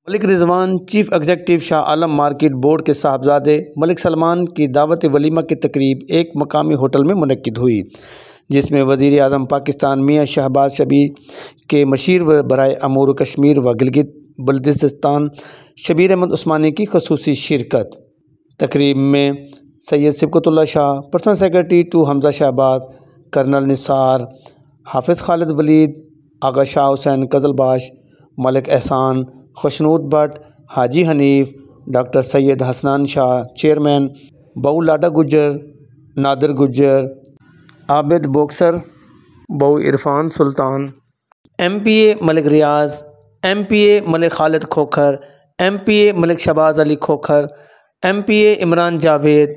Malik Rizwan chief executive Shah Alam market board के साहबजादे मलिक सलमान की दावत वलीमा की तकरीब एक मकामी होटल में मुनक्किद हुई, जिसमें वज़ीर आज़म पाकिस्तान मियाँ शहबाज शरीफ के मशीर बराए अमूर कश्मीर व गिलगित बल्तिस्तान शबीर अहमद उस्मानी की खसूसी शिरकत। तकरीब में Syed Sibghatullah Shah, personal secretary to Hamza Shahbaz, colonel Nisar, Hafiz Khalid Waleed, Agha Shah Hussain Qizilbash, Malik Ehsan, Khushnood Bhatt, Haji Hanif, doctor Syed Hasnain Shah chairman, Bau Lada Gujjar, Nadir Gujjar, Abid boxer, Bau Irfan Sultan, MPA Malik Riyaz, MPA Malik Khalid Khokhar, MPA Malik Shahbaz Ali Khokhar, MPA Imran Javed,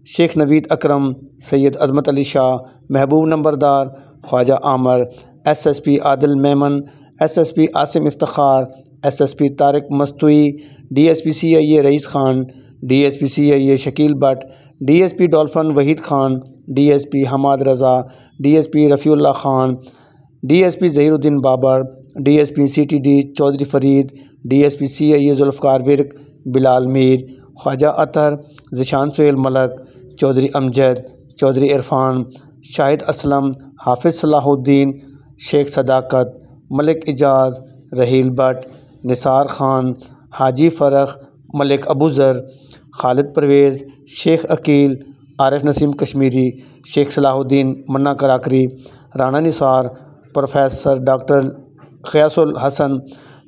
Sheikh Naveed Akram, Syed Azmat Ali Shah, Mehboob Nambardar, Khawaja Amir, SSP Adil Memon, SSP Asim Iftikhar, SSP Tariq Mastoi, DSP CIA Rais Khan, DSP CIA Shakeel Bhatt, DSP Dolphin Waheed Khan, DSP Hammad Raza, DSP Rafiullah Khan, DSP Zahiruddin Babar, DSP CTD Chaudhry Farid, DSP CIA Zulfiqar Virk, Bilal Mir, Khawaja Athar, Zeeshan Sohail Malik, Chaudhry Amjad, Chaudhry Irfan, Shahid Aslam, Hafiz Salahuddin, Sheikh Sadaqat, Malik Ijaz, Raheel Bhatt, Nisar Khan, Haji Farrukh, Malik Abuzar, Khalid Parvez, Sheikh Aqeel, Arif Naseem Kashmiri, Sheikh Salahuddin Manna Karakari, Rana Nisar, professor doctor Qayasul Hassan,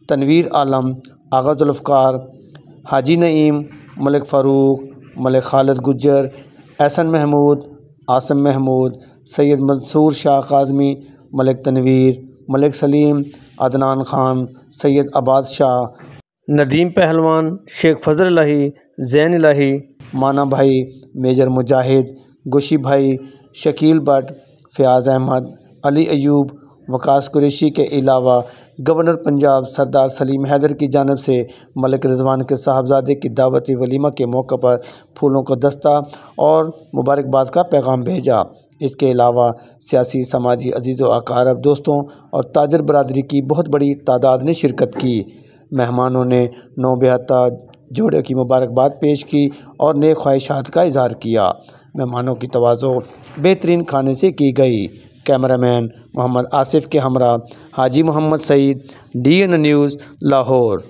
Tanveer Alam, Agha Zulfiqar, Haji Naeem, Malik Farooq, Malik Khalid Gujjar, Ehsan Mahmood, Asim Mahmood, Syed Mansoor Shah Kazmi, Malik Tanveer, Malik Saleem, Adnan Khan, Syed Abbas Shah, Nadeem Pehlwan, Sheikh फ़ज़ल इलाही, ज़ैन इलाही, माना भाई, major मुजाहिद, गुशी भाई, शकील भट्ट, फ़याज़ अहमद, अली अयूब, वकास कुरैशी के अलावा governor Punjab सरदार सलीम हैदर की जानिब से मलिक रिजवान के साहबजादे की दावत वलीमा के मौके पर फूलों का दस्ता और मुबारकबाद का पैगाम भेजा। इसके अलावा सियासी, समाजी अजीज़ व अकारब, दोस्तों और ताजर बरदरी की बहुत बड़ी तादाद ने शिरकत की। मेहमानों ने नौबहता जोड़े की मुबारकबाद पेश की और नेक ख्वाहिशात का इजहार किया। मेहमानों की तवाज़ो बेहतरीन खाने से की गई। कैमरामैन मोहम्मद आसिफ के हमरा हाजी मोहम्मद सईद, DN न्यूज़, लाहौर।